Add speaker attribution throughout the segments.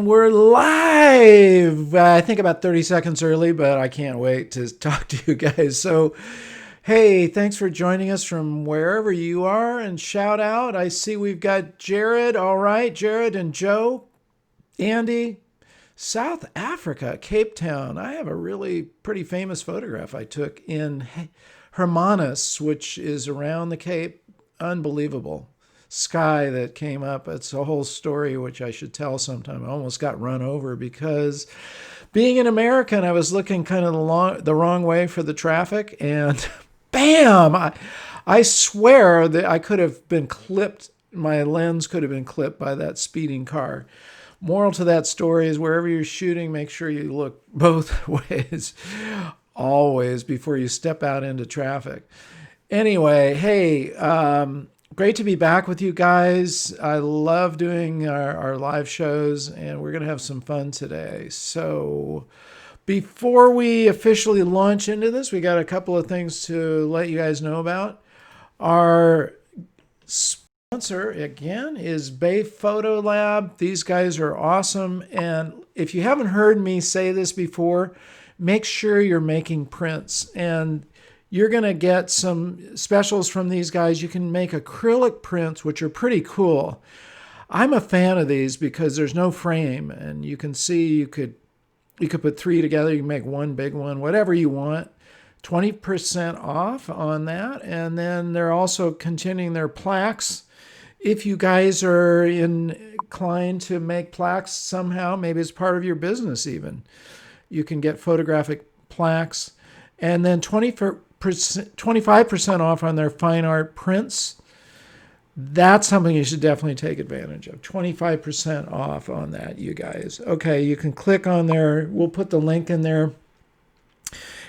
Speaker 1: And we're live. I think about 30 seconds early, but I can't wait to talk to you guys. So, hey, thanks for joining us from wherever you are. And shout out, I see we've got Jared. All right, Jared and Joe, Andy, South Africa, Cape Town. I have a really pretty famous photograph I took in Hermanus, which is around the Cape. Unbelievable sky that came up. It's a whole story which I should tell sometime. I almost got run over because being an American, I was looking kind of the wrong way for the traffic, and bam! I swear that I could have been clipped. My lens could have been clipped by that speeding car. Moral to that story is wherever you're shooting, make sure you look both ways always before you step out into traffic. Anyway, hey, great to be back with you guys. I love doing our live shows, and we're going to have some fun today. So before we officially launch into this, we got a couple of things to let you guys know about. Our sponsor, again, is Bay Photo Lab. These guys are awesome. And if you haven't heard me say this before, make sure you're making prints. And you're going to get some specials from these guys. You can make acrylic prints, which are pretty cool. I'm a fan of these because there's no frame, and you can see you could put three together. You can make one big one, whatever you want. 20% off on that. And then they're also continuing their plaques. If you guys are inclined to make plaques somehow, maybe it's part of your business even, you can get photographic plaques. And then 25% off on their fine art prints. That's something you should definitely take advantage of. 25% off on that, you guys. Okay, you can click on there. We'll put the link in there.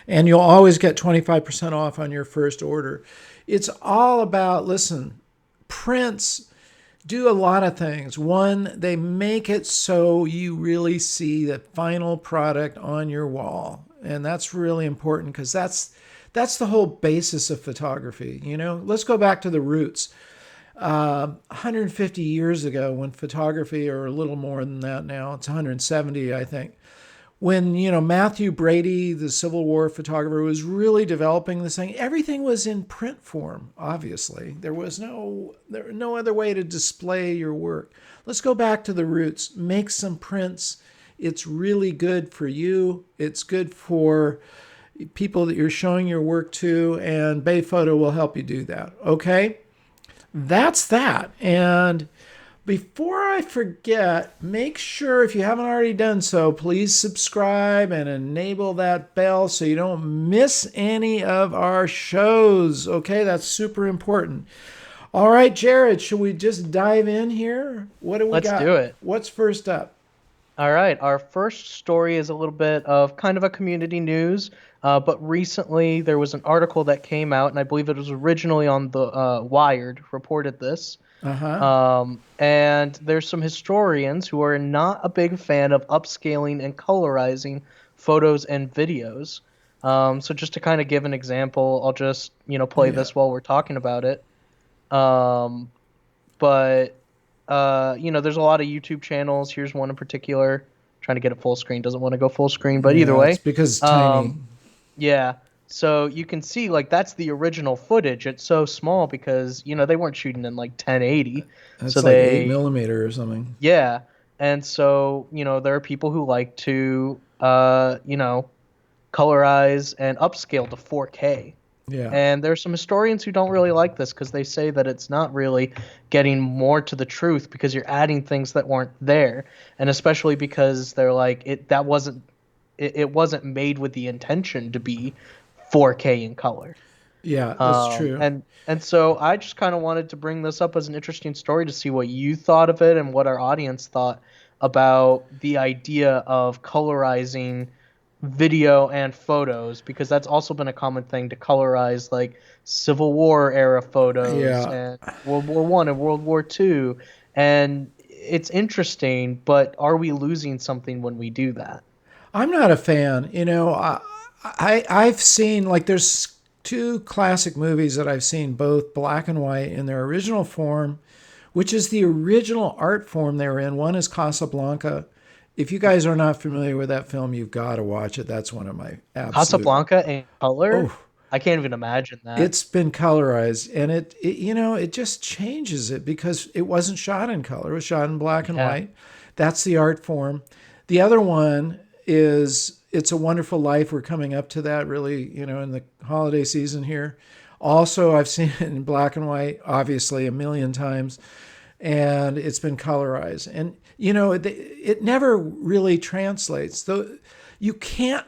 Speaker 1: And you'll always get 25% off on your first order. It's all about, listen, prints do a lot of things. One, they make it so you really see the final product on your wall. And that's really important because that's the whole basis of photography. You know, let's go back to the roots. 150 years ago when photography, or a little more than that now, it's 170, I think. When, Matthew Brady, the Civil War photographer, was really developing this thing, everything was in print form, obviously. There was no other way to display your work. Let's go back to the roots. Make some prints. It's really good for you. It's good for people that you're showing your work to, and Bay Photo will help you do that. Okay? That's that. And before I forget, make sure, if you haven't already done so, please subscribe and enable that bell so you don't miss any of our shows. Okay, that's super important. All right, Jared, should we just dive in here? What do we got?
Speaker 2: Let's do it.
Speaker 1: What's first up?
Speaker 2: All right. Our first story is a little bit of kind of a community news, but recently there was an article that came out, and I believe it was originally on the Wired, reported this. And there's some historians who are not a big fan of upscaling and colorizing photos and videos. So just to kind of give an example, I'll just, play this while we're talking about it. But there's a lot of YouTube channels. Here's one in particular, trying to get it full screen. Doesn't want to go full screen, but either way.
Speaker 1: It's because it's tiny.
Speaker 2: Yeah. So you can see, that's the original footage. It's so small because, they weren't shooting in 1080.
Speaker 1: It's
Speaker 2: so
Speaker 1: like 8mm or something.
Speaker 2: Yeah. And so, there are people who like to, colorize and upscale to 4K.
Speaker 1: Yeah.
Speaker 2: And there are some historians who don't really like this because they say that it's not really getting more to the truth because you're adding things that weren't there. And especially because they're like, it wasn't made with the intention to be 4K in color.
Speaker 1: Yeah, that's true.
Speaker 2: And so I just kind of wanted to bring this up as an interesting story to see what you thought of it and what our audience thought about the idea of colorizing video and photos, because that's also been a common thing to colorize Civil War era photos and World War I and World War II. And it's interesting, but are we losing something when we do that?
Speaker 1: I'm not a fan. I've seen, there's two classic movies that I've seen, both black and white in their original form, which is the original art form they were in. One is Casablanca, If you guys are not familiar with that film, you've got to watch it. That's one of my absolute.
Speaker 2: Casablanca in color?
Speaker 1: Oh,
Speaker 2: I can't even imagine that.
Speaker 1: it's been colorized, and it just changes it because it wasn't shot in color. It was shot in black and
Speaker 2: Yeah.
Speaker 1: white. That's the art form. The other one is It's a Wonderful Life. We're coming up to that really, in the holiday season here. Also, I've seen it in black and white, obviously, a million times, and it's been colorized. And it never really translates. Though you can't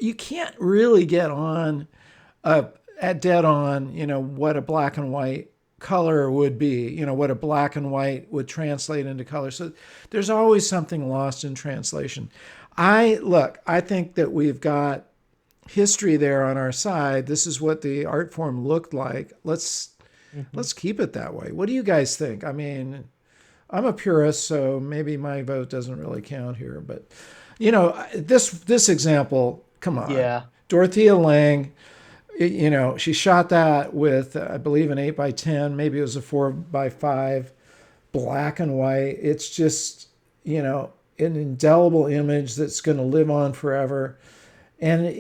Speaker 1: you can't really get on at dead on, what a black and white color would be, what a black and white would translate into color. So there's always something lost in translation. I think that we've got history there on our side. This is what the art form looked like.
Speaker 2: Hmm.
Speaker 1: Let's keep it that way. What do you guys think? I mean, I'm a purist, so maybe my vote doesn't really count here, but this example, come on.
Speaker 2: Yeah.
Speaker 1: Dorothea Lange, she shot that with, I believe, an 8 by 10, maybe it was a 4 by 5, black and white. It's just, an indelible image that's going to live on forever. And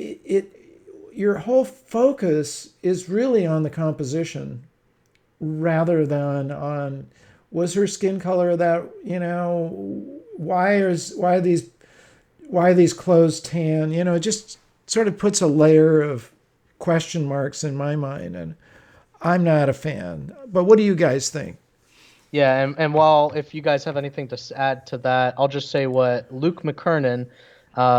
Speaker 1: your whole focus is really on the composition rather than on, was her skin color that, why are these clothes tan? It just sort of puts a layer of question marks in my mind, and I'm not a fan. But what do you guys think?
Speaker 2: Yeah, and while if you guys have anything to add to that, I'll just say what Luke McKernan,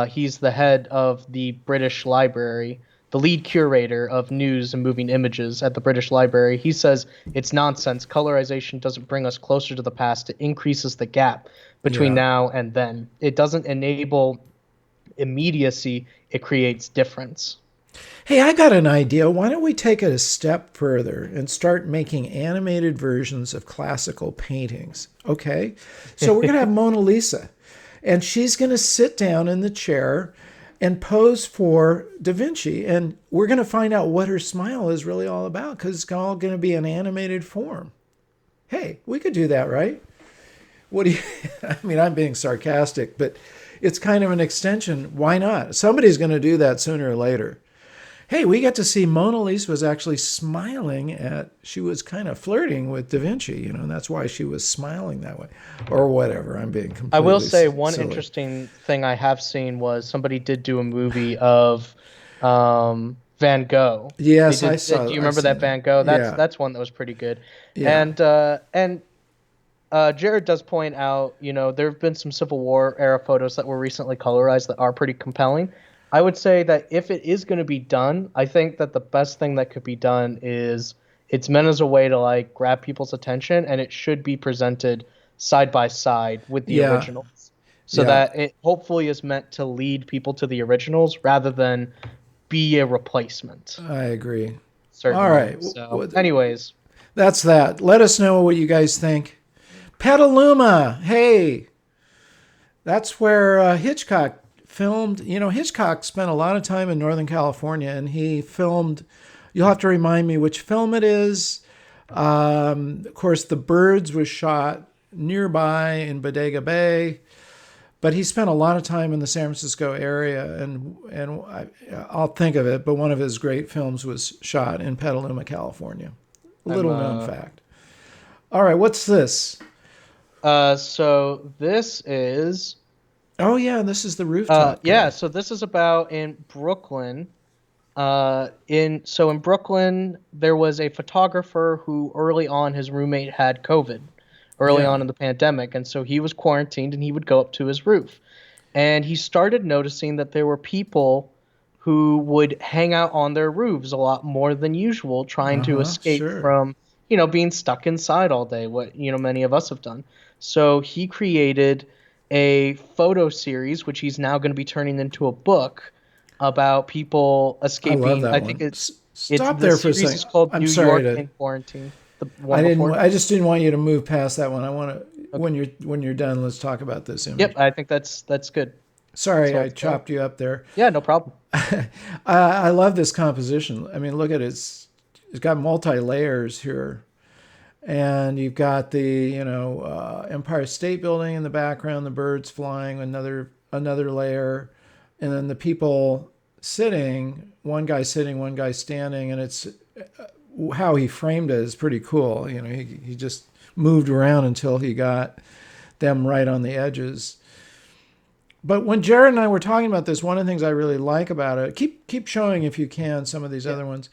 Speaker 2: he's the head of the British Library, the lead curator of news and moving images at the British Library. He says it's nonsense. Colorization doesn't bring us closer to the past. It increases the gap between
Speaker 1: Yeah.
Speaker 2: now and then. It doesn't enable immediacy. It creates difference.
Speaker 1: Hey, I got an idea. Why don't we take it a step further and start making animated versions of classical paintings? Okay. So we're going to have Mona Lisa, and she's going to sit down in the chair and pose for Da Vinci. And we're going to find out what her smile is really all about because it's all going to be an animated form. Hey, we could do that, right? What do you, I mean, I'm being sarcastic, but it's kind of an extension. Why not? Somebody's going to do that sooner or later. Hey, we got to see Mona Lisa was actually smiling she was kind of flirting with Da Vinci, and that's why she was smiling that way. Or whatever. I'm being
Speaker 2: I will
Speaker 1: completely
Speaker 2: say one
Speaker 1: silly.
Speaker 2: interesting thing I have seen was somebody did do a movie of Van Gogh. They
Speaker 1: Yes,
Speaker 2: did. Do you
Speaker 1: I've
Speaker 2: remember
Speaker 1: seen
Speaker 2: that
Speaker 1: that.
Speaker 2: Van Gogh? That's
Speaker 1: Yeah,
Speaker 2: that's one that was pretty good.
Speaker 1: yeah,
Speaker 2: And Jared does point out, there have been some Civil War era photos that were recently colorized that are pretty compelling. I would say that if it is going to be done, I think that the best thing that could be done is it's meant as a way to like grab people's attention, and it should be presented side by side with the
Speaker 1: yeah,
Speaker 2: originals, so
Speaker 1: yeah.
Speaker 2: that it hopefully is meant to lead people to the originals rather than be a replacement,
Speaker 1: I agree. All
Speaker 2: certainly.
Speaker 1: right.
Speaker 2: So, anyways,
Speaker 1: That's that. Let us know what you guys think. Petaluma. Hey, that's where Hitchcock filmed. Hitchcock spent a lot of time in Northern California, and he filmed. You'll have to remind me which film it is. Of course, The Birds was shot nearby in Bodega Bay, but he spent a lot of time in the San Francisco area, I'll think of it. But one of his great films was shot in Petaluma, California.
Speaker 2: I'm
Speaker 1: Little known fact. All right, what's this?
Speaker 2: so this is
Speaker 1: Oh yeah, this is the rooftop
Speaker 2: yeah,
Speaker 1: guy.
Speaker 2: so this is about in Brooklyn. In Brooklyn, there was a photographer who early on his roommate had COVID early
Speaker 1: Yeah.
Speaker 2: on in the pandemic, and so he was quarantined and he would go up to his roof. And he started noticing that there were people who would hang out on their roofs a lot more than usual, trying
Speaker 1: Uh
Speaker 2: to
Speaker 1: huh.
Speaker 2: escape
Speaker 1: Sure.
Speaker 2: from, being stuck inside all day, what, many of us have done. So he created a photo series, which he's now going to be turning into a book about people
Speaker 1: I love
Speaker 2: escaping.
Speaker 1: that
Speaker 2: I think
Speaker 1: one.
Speaker 2: it's
Speaker 1: Stop
Speaker 2: the
Speaker 1: there for a
Speaker 2: series
Speaker 1: second.
Speaker 2: is called
Speaker 1: I'm
Speaker 2: New
Speaker 1: sorry
Speaker 2: York
Speaker 1: to.
Speaker 2: in Quarantine. The
Speaker 1: I
Speaker 2: one
Speaker 1: didn't.
Speaker 2: before.
Speaker 1: I just didn't want you to move past that one. I want to.
Speaker 2: Okay.
Speaker 1: When you're done, let's talk about this
Speaker 2: Yep,
Speaker 1: image.
Speaker 2: I think that's good.
Speaker 1: Sorry,
Speaker 2: So
Speaker 1: I
Speaker 2: let's go.
Speaker 1: chopped you up there.
Speaker 2: Yeah, no problem.
Speaker 1: I love this composition. I mean, look at it. It's got multi layers here. and you've got the Empire State Building in the background, the birds flying, another layer, and then the people sitting, one guy standing, and it's how he framed it is pretty cool. He just moved around until he got them right on the edges. But when Jared and I were talking about this, one of the things I really like about it, keep showing if you can some of these
Speaker 2: Yeah.
Speaker 1: other ones.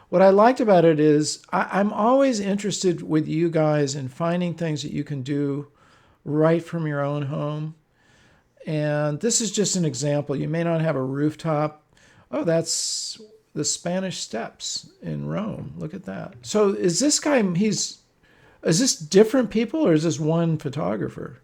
Speaker 1: What I liked about it is I'm always interested with you guys in finding things that you can do right from your own home. And this is just an example. You may not have a rooftop. Oh, that's the Spanish Steps in Rome. Look at that. So is this guy, is this different people or is this one photographer?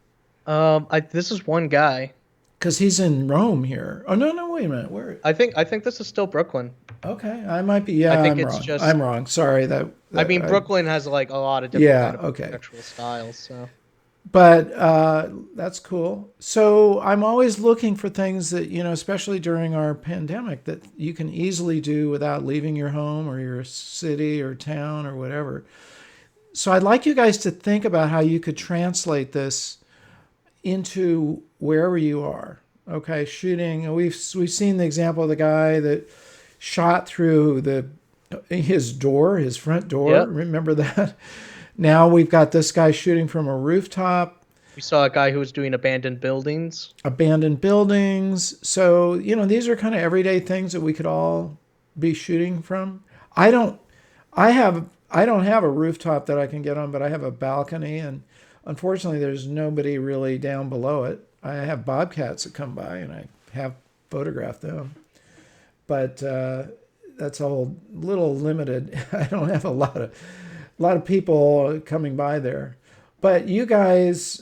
Speaker 2: This is one guy.
Speaker 1: Because he's in Rome here. Oh, no, no, wait a minute. Where?
Speaker 2: I think this is still Brooklyn.
Speaker 1: Okay, I might be.
Speaker 2: I
Speaker 1: Yeah,
Speaker 2: think
Speaker 1: I'm
Speaker 2: it's
Speaker 1: wrong.
Speaker 2: just.
Speaker 1: I'm wrong. Sorry.
Speaker 2: I mean, Brooklyn has like a lot of different
Speaker 1: Yeah,
Speaker 2: kind of
Speaker 1: okay.
Speaker 2: architectural styles. So
Speaker 1: But that's cool. So I'm always looking for things that, especially during our pandemic, that you can easily do without leaving your home or your city or town or whatever. So I'd like you guys to think about how you could translate this into wherever you are. Okay, shooting. We've seen the example of the guy that shot through his front door.
Speaker 2: yep.
Speaker 1: Remember that? Now we've got this guy shooting from a rooftop,
Speaker 2: We saw a guy who was doing abandoned buildings.
Speaker 1: abandoned buildings. So, these are kind of everyday things that we could all be shooting from. I don't I don't have a rooftop that I can get on, but I have a balcony, and unfortunately there's nobody really down below it. I have bobcats that come by and I have photographed them. But that's a whole little limited. I don't have a lot of people coming by there. But you guys,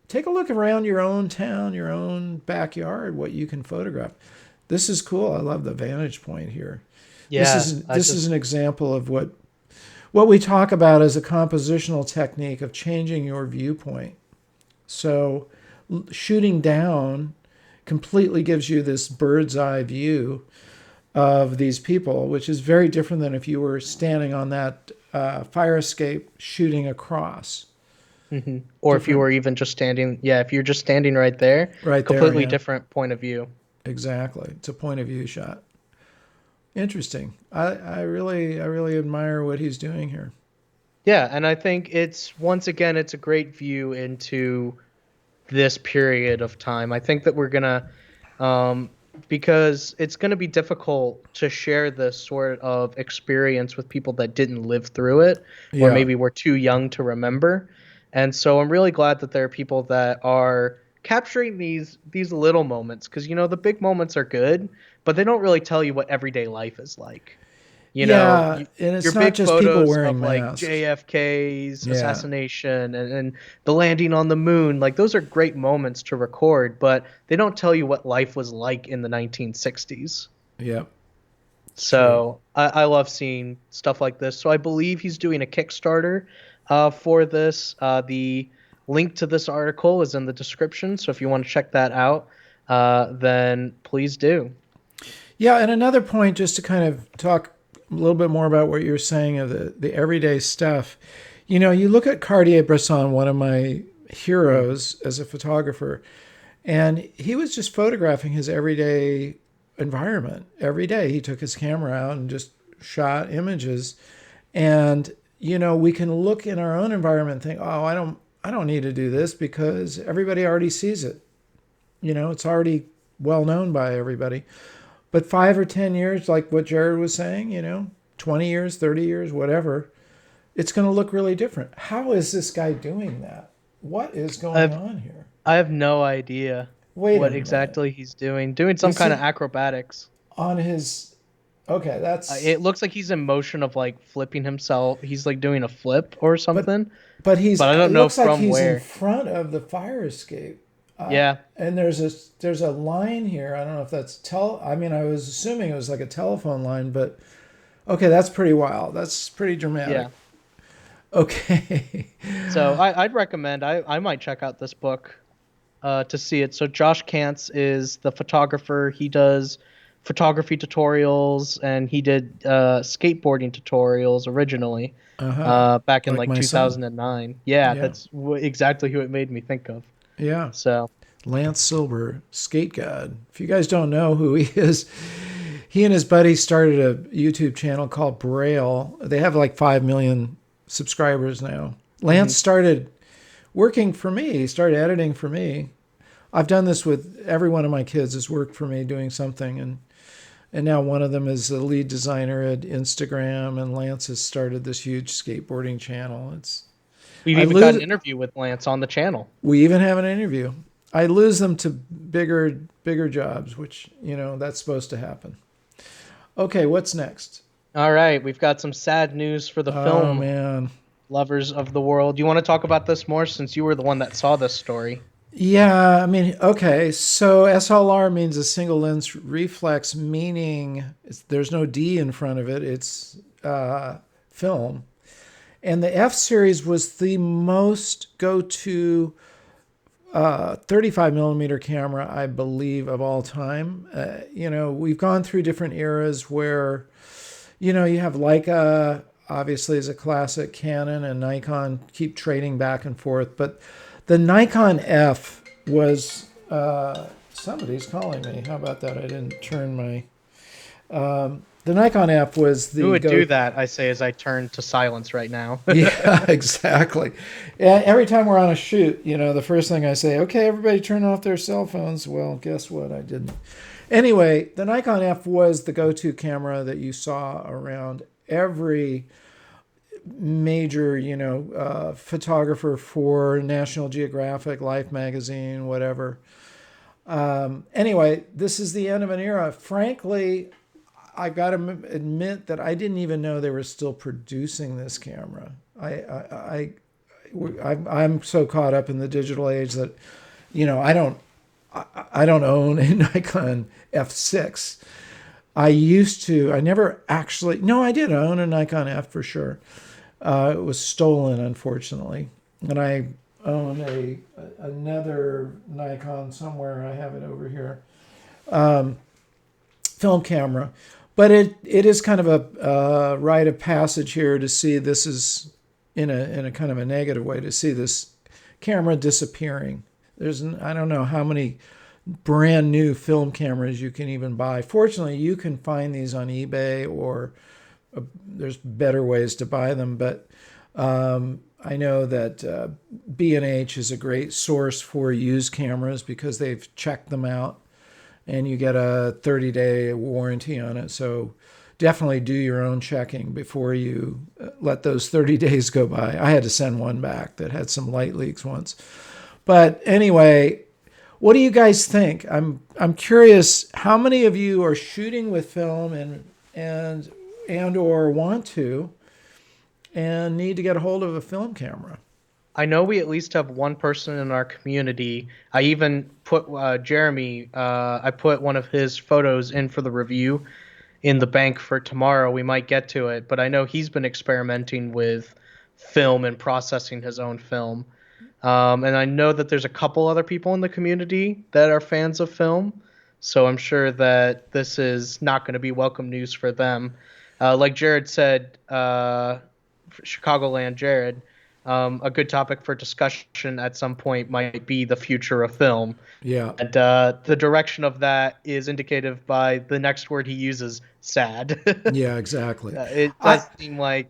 Speaker 1: take a look around your own town, your own backyard, what you can photograph. This is cool. I love the vantage point here. This
Speaker 2: Yeah,
Speaker 1: is this is an example of what we talk about as a compositional technique of changing your viewpoint. So shooting down completely gives you this bird's eye view of these people, which is very different than if you were standing on that fire escape shooting across.
Speaker 2: or if you
Speaker 1: Different,
Speaker 2: were even just standing. Yeah, if you're just standing right there,
Speaker 1: right there.
Speaker 2: completely
Speaker 1: Yeah,
Speaker 2: different point of view.
Speaker 1: exactly. It's a point of view shot. Interesting. I really admire what he's doing here.
Speaker 2: Yeah, and I think it's once again it's a great view into this period of time. I think that we're gonna um, because it's gonna be difficult to share this sort of experience with people that didn't live through it or
Speaker 1: Yeah,
Speaker 2: maybe were too young to remember. And so I'm really glad that there are people that are capturing these little moments because the big moments are good, but they don't really tell you what everyday life is like. You know,
Speaker 1: yeah,
Speaker 2: you,
Speaker 1: and
Speaker 2: your
Speaker 1: it's not
Speaker 2: big
Speaker 1: just people
Speaker 2: photos
Speaker 1: wearing
Speaker 2: of like
Speaker 1: masks.
Speaker 2: JFK's
Speaker 1: Yeah,
Speaker 2: assassination and the landing on the moon, like those are great moments to record, but they don't tell you what life was like in the 1960s.
Speaker 1: yeah, it's true.
Speaker 2: So I love seeing stuff like this. So I believe he's doing a Kickstarter for this. The link to this article is in the description. So if you want to check that out, then please do.
Speaker 1: Yeah, and another point, just to kind of talk a little bit more about what you're saying of the everyday stuff. You look at Cartier-Bresson, one of my
Speaker 2: Mm.
Speaker 1: heroes as a photographer, and he was just photographing his everyday environment. Every day he took his camera out and just shot images. And we can look in our own environment and think, "Oh, I don't need to do this because everybody already sees it. It's already well known by everybody." But 5 or 10 years, like what Jared was saying, 20 years, 30 years, whatever, it's going to look really different. How is this guy doing that? What is going
Speaker 2: I've
Speaker 1: on here?
Speaker 2: I have no idea
Speaker 1: Wait a
Speaker 2: what
Speaker 1: minute.
Speaker 2: exactly he's doing. Doing some
Speaker 1: Is
Speaker 2: kind of
Speaker 1: he
Speaker 2: acrobatics.
Speaker 1: on his. Okay,
Speaker 2: It
Speaker 1: that's.
Speaker 2: looks like he's in motion of like flipping himself. He's like doing a flip or
Speaker 1: But
Speaker 2: something,
Speaker 1: but he's.
Speaker 2: but I
Speaker 1: It
Speaker 2: don't know
Speaker 1: looks like
Speaker 2: from
Speaker 1: he's in
Speaker 2: where.
Speaker 1: front of the fire escape.
Speaker 2: Yeah,
Speaker 1: And there's a line here. I don't know if that's I mean, I was assuming it was like a telephone line, but okay, that's pretty wild. That's pretty dramatic.
Speaker 2: yeah.
Speaker 1: Okay.
Speaker 2: So I'd recommend. I might check out this book to see it. So Josh Kantz is the photographer. He does photography tutorials, and he did skateboarding tutorials originally
Speaker 1: Uh-huh.
Speaker 2: back in
Speaker 1: Like
Speaker 2: like
Speaker 1: my son.
Speaker 2: 2009. Yeah,
Speaker 1: Yeah.
Speaker 2: that's exactly who it made me think of.
Speaker 1: Yeah.
Speaker 2: So,
Speaker 1: Lance Silber, skate god. If you guys don't know who he is, he and his buddy started a YouTube channel called Braille. They have like 5 million subscribers now.
Speaker 2: mhm.
Speaker 1: Lance started working for me. He started editing for me. I've done this with every one of my kids has worked for me doing something, and now one of them is the lead designer at Instagram, and Lance has started this huge skateboarding channel. It's
Speaker 2: We've
Speaker 1: I
Speaker 2: even got an
Speaker 1: lose
Speaker 2: interview with Lance on the channel.
Speaker 1: we even have an interview. I lose them to bigger jobs, which, that's supposed to happen. Okay, what's next?
Speaker 2: All right, we've got some sad news for the
Speaker 1: Oh
Speaker 2: film
Speaker 1: man.
Speaker 2: lovers of the world. You want to talk about this more since you were the one that saw this story?
Speaker 1: Yeah, I mean, okay, so SLR means a single lens reflex, meaning there's no D in front of it. It's film. And the F series was the most go-to 35 millimeter camera, I believe, of all time. We've gone through different eras where, you have Leica, obviously, is a classic. Canon and Nikon keep trading back and forth. But the Nikon F was, somebody's calling me. How about that? I didn't turn my, the Nikon F was
Speaker 2: Who
Speaker 1: the
Speaker 2: would do
Speaker 1: go.
Speaker 2: that? I say as I turn to silence right now.
Speaker 1: Yeah, exactly. And every time we're on a shoot, the first thing I say, okay, everybody turn off their cell phones. Well, guess what? I didn't. Anyway, the Nikon F was the go-to camera that you saw around every major, photographer for National Geographic, Life magazine, whatever. Anyway, this is the end of an era. Frankly, I got to admit that I didn't even know they were still producing this camera. I'm so caught up in the digital age that, I don't own a Nikon F6. I used to. I never actually. No, I did own a Nikon F for sure. It was stolen, unfortunately, and I own another Nikon somewhere. I have it over here. Film camera, but it is kind of a rite of passage here to see this is in a kind of a negative way to see this camera disappearing. I don't know how many brand new film cameras you can even buy. Fortunately, you can find these on eBay or there's better ways to buy them, but I know that B&H is a great source for used cameras because they've checked them out and you get a 30-day warranty on it. So definitely do your own checking before you let those 30 days go by. I had to send one back that had some light leaks once. But anyway, what do you guys think? I'm curious how many of you are shooting with film and or want to and need to get a hold of a film camera.
Speaker 2: I know we at least have one person in our community. I even put Jeremy, I put one of his photos in for the review in the bank for tomorrow. We might get to it, but I know he's been experimenting with film and processing his own film. And I know that there's a couple other people in the community that are fans of film. So I'm sure that this is not going to be welcome news for them. Like Jared said, Chicagoland Jared, a good topic for discussion at some point might be the future of film.
Speaker 1: Yeah.
Speaker 2: And the direction of that is indicative by the next word he uses, sad.
Speaker 1: Yeah, exactly.
Speaker 2: It
Speaker 1: I
Speaker 2: does seem like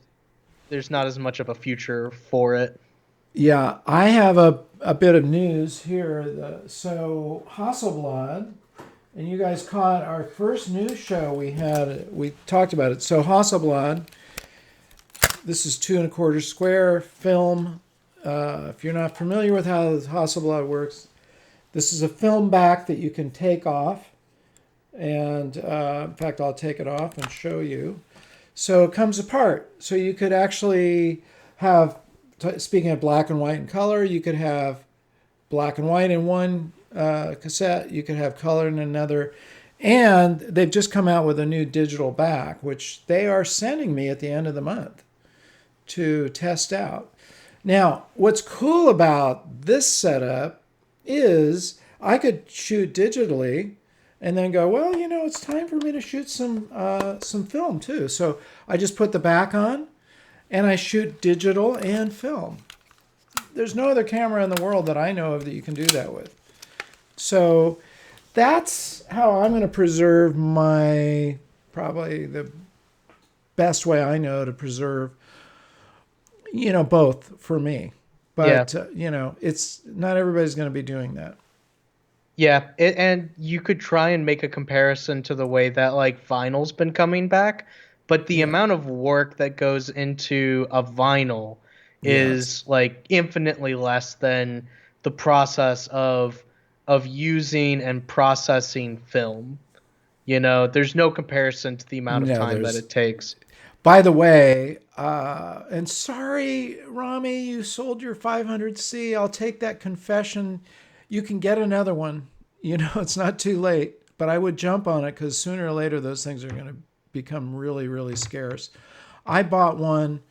Speaker 2: there's not as much of a future for it.
Speaker 1: Yeah, I have a bit of news here. So Hasselblad, and you guys caught our first news show we had. We talked about it. So Hasselblad, this is 2¼ square film. If you're not familiar with how Hasselblad works, this is a film back that you can take off. And in fact, I'll take it off and show you. So it comes apart. So you could actually have, speaking of black and white and color, you could have black and white in one cassette. You could have color in another. And they've just come out with a new digital back, which they are sending me at the end of the month to test out. Now, what's cool about this setup is I could shoot digitally and then go, well, it's time for me to shoot some film too. So I just put the back on and I shoot digital and film. There's no other camera in the world that I know of that you can do that with. So that's how I'm going to preserve my, probably the best way I know to preserve, both for me.
Speaker 2: Yeah.
Speaker 1: But, it's not everybody's going to be doing that.
Speaker 2: Yeah, and you could try and make a comparison to the way that like vinyl's been coming back, but the
Speaker 1: Yeah.
Speaker 2: amount of work that goes into a vinyl
Speaker 1: Yes.
Speaker 2: is like infinitely less than the process of using and processing film. There's no comparison to the amount of
Speaker 1: No,
Speaker 2: time that
Speaker 1: there's,
Speaker 2: it takes.
Speaker 1: by the way, and sorry, Rami, you sold your 500C. I'll take that confession. You can get another one. It's not too late, but I would jump on it because sooner or later those things are going to become really, really scarce. I bought one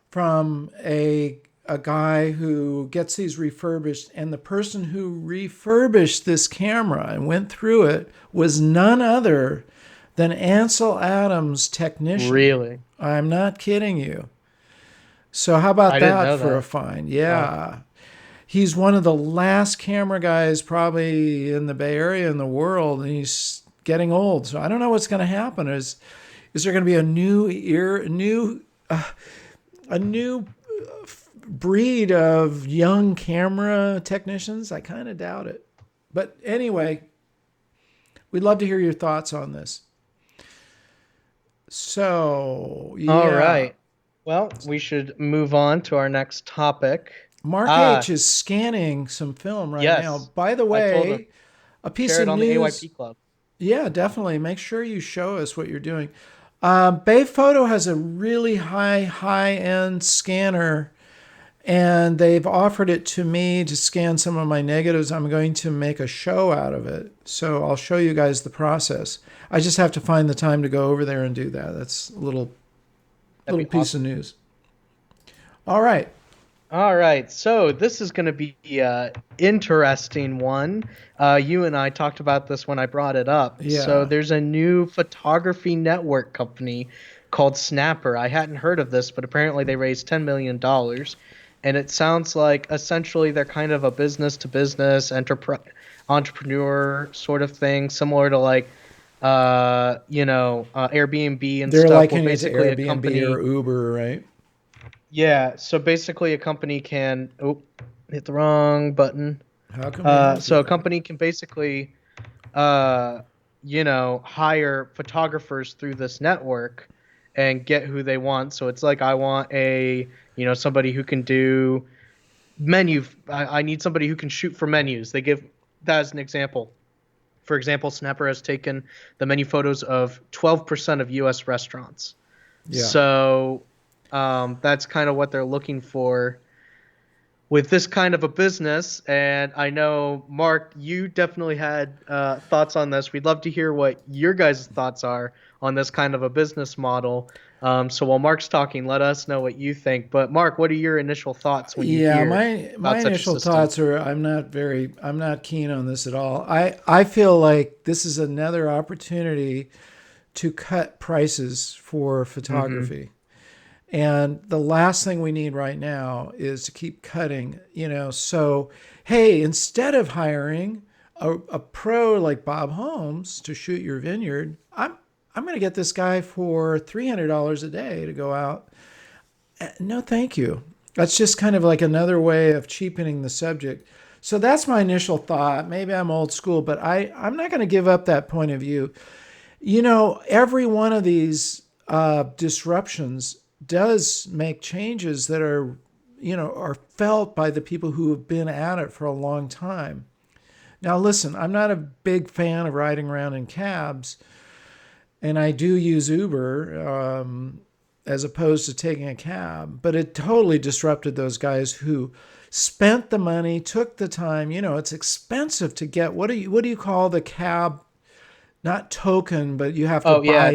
Speaker 1: from a guy who gets these refurbished, and the person who refurbished this camera and went through it was none other than Ansel Adams' technician.
Speaker 2: Really?
Speaker 1: I'm not kidding you. So how about
Speaker 2: I didn't
Speaker 1: that
Speaker 2: know
Speaker 1: for a
Speaker 2: that.
Speaker 1: find?
Speaker 2: Wow.
Speaker 1: Yeah. He's one of the last camera guys probably in the Bay Area in the world, and he's getting old. So I don't know what's going to happen. Is there going to be a new a new breed of young camera technicians? I kind of doubt it. But anyway, we'd love to hear your thoughts on this. So,
Speaker 2: All
Speaker 1: yeah.
Speaker 2: right. Well, we should move on to our next topic.
Speaker 1: Mark
Speaker 2: Ah,
Speaker 1: H is scanning some film right now.
Speaker 2: yes.
Speaker 1: By the
Speaker 2: I told him.
Speaker 1: way, a piece
Speaker 2: Share
Speaker 1: of
Speaker 2: it on the
Speaker 1: news.
Speaker 2: AYP Club.
Speaker 1: Yeah, definitely. Make sure you show us what you're doing. Bay Photo has a really high end scanner, and they've offered it to me to scan some of my negatives. I'm going to make a show out of it. So I'll show you guys the process. I just have to find the time to go over there and do that. That's a little
Speaker 2: That'd be
Speaker 1: piece of
Speaker 2: awesome.
Speaker 1: news. All right.
Speaker 2: All right. So this is going to be an interesting one. You and I talked about this when I brought it up. So
Speaker 1: Yeah.
Speaker 2: there's a new photography network company called Snapper. I hadn't heard of this, but apparently they raised $10 million. And it sounds like essentially they're kind of a business to business entrepreneur sort of thing, similar to like Airbnb and
Speaker 1: They're
Speaker 2: stuff, where
Speaker 1: liking it to
Speaker 2: basically a
Speaker 1: Airbnb
Speaker 2: company.
Speaker 1: or Uber, right?
Speaker 2: Yeah, so basically a company can, oh, hit the wrong button.
Speaker 1: How can we help
Speaker 2: So a
Speaker 1: you?
Speaker 2: company can basically uh hire photographers through this network and get who they want. So it's like I want somebody who can do I need somebody who can shoot for menus. They give that as an example. For example, Snapper has taken the menu photos of 12% of US restaurants.
Speaker 1: Yeah.
Speaker 2: So that's kind of what they're looking for with this kind of a business. And I know, Mark, you definitely had thoughts on this. We'd love to hear what your guys' thoughts are on this kind of a business model. So while Mark's talking, let us know what you think. But Mark, what are your initial thoughts when you
Speaker 1: Yeah,
Speaker 2: hear
Speaker 1: my
Speaker 2: about such a
Speaker 1: initial
Speaker 2: system?
Speaker 1: thoughts are I'm not keen on this at all. I feel like this is another opportunity to cut prices for
Speaker 2: Mm-hmm.
Speaker 1: photography. And the last thing we need right now is to keep cutting. So, hey, instead of hiring a pro like Bob Holmes to shoot your vineyard, I'm going to get this guy for $300 a day to go out. No, thank you. That's just kind of like another way of cheapening the subject. So that's my initial thought. Maybe I'm old school, but I'm not going to give up that point of view. Every one of these disruptions does make changes that are felt by the people who have been at it for a long time. Now, listen, I'm not a big fan of riding around in cabs, and I do use Uber as opposed to taking a cab. But it totally disrupted those guys who spent the money, took the time. It's expensive to get what do you call the cab? Not token, but you have to
Speaker 2: Oh yeah,
Speaker 1: buy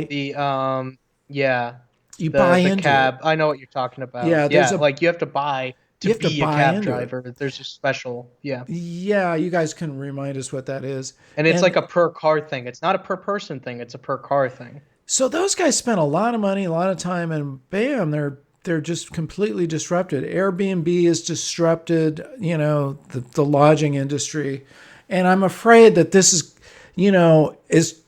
Speaker 2: yeah,
Speaker 1: you
Speaker 2: the
Speaker 1: buy
Speaker 2: the
Speaker 1: into it.
Speaker 2: cab. I know what you're talking about.
Speaker 1: Yeah, there's
Speaker 2: Yeah,
Speaker 1: a
Speaker 2: like you have to buy to
Speaker 1: You have to
Speaker 2: be a
Speaker 1: buy
Speaker 2: cab
Speaker 1: into it.
Speaker 2: driver. There's a special, yeah.
Speaker 1: Yeah, you guys can remind us what that is.
Speaker 2: And it's like
Speaker 1: And
Speaker 2: a per car thing. It's not a per person thing, it's a per car thing.
Speaker 1: so those guys spent a lot of money, a lot of time, and bam, they're just completely disrupted. Airbnb is disrupted, the lodging industry, and I'm afraid that this is